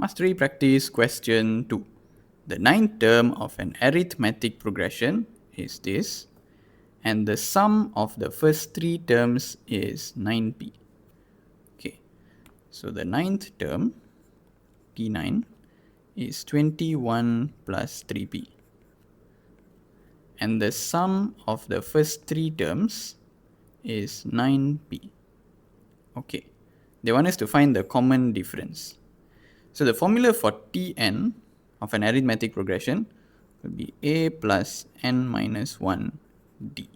Mastery practice question 2. The ninth term of an arithmetic progression is this, and the sum of the first three terms is 9p. Okay, so the ninth term, P9, is 21 plus 3p. And the sum of the first three terms is 9p. Okay, they want us to find the common difference. So the formula for Tn of an arithmetic progression will be a plus n minus 1 d.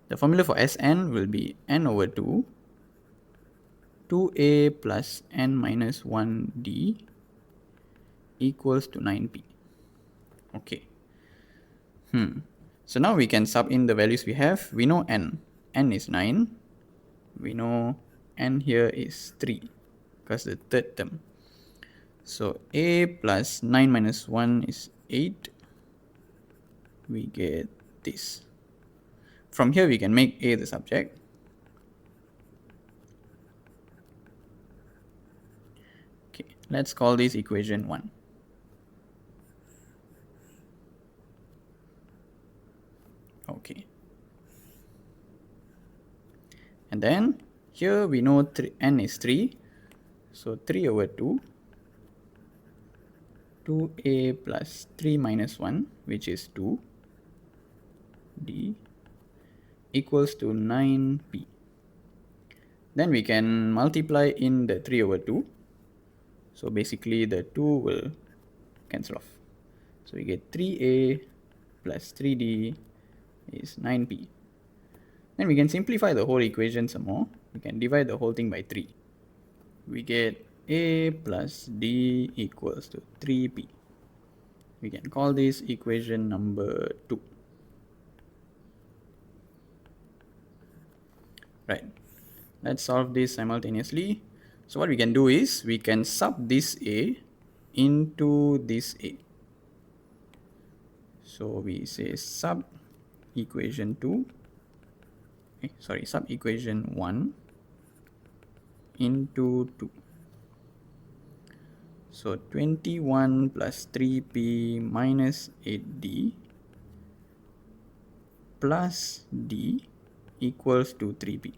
The formula for Sn will be n over 2, 2a plus n minus 1 d equals to 9p. Okay. So now we can sub in the values we have. We know n. N is 9. We know n here is 3 because the third term. So a plus 9 minus 1 is 8. We get this. From here we can make a the subject. Okay, let's call this equation 1. Okay. And then here we know n is 3. So 3 over 2. 2a plus 3 minus 1, which is 2, d, equals to 9p. Then we can multiply in the 3 over 2. So basically the 2 will cancel off. So we get 3a plus 3d is 9p. Then we can simplify the whole equation some more. We can divide the whole thing by 3. We get a plus d equals to 3p. We can call this equation number 2. Right. Let's solve this simultaneously. So what we can do is we can sub this a into this a. So we say sub equation 2. Sub equation 1 into 2. So 21 plus 3p minus 8d plus d equals to 3p.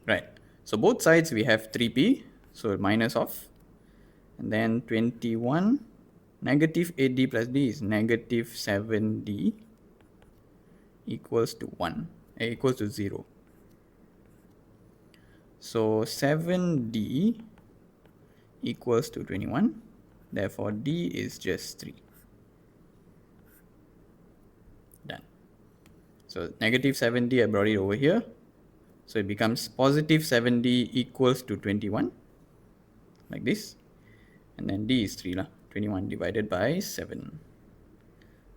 Right. So both sides we have 3p. So minus off. And then 21 negative 8d plus d is negative 7d equals to 1. Equals to 0. So 7d equals to 21. Therefore d is just 3. Done. So negative 7d, I brought it over here. So it becomes positive 7d equals to 21. Like this. And then d is 3 lah. 21 divided by 7.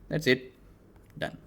That's it. Done.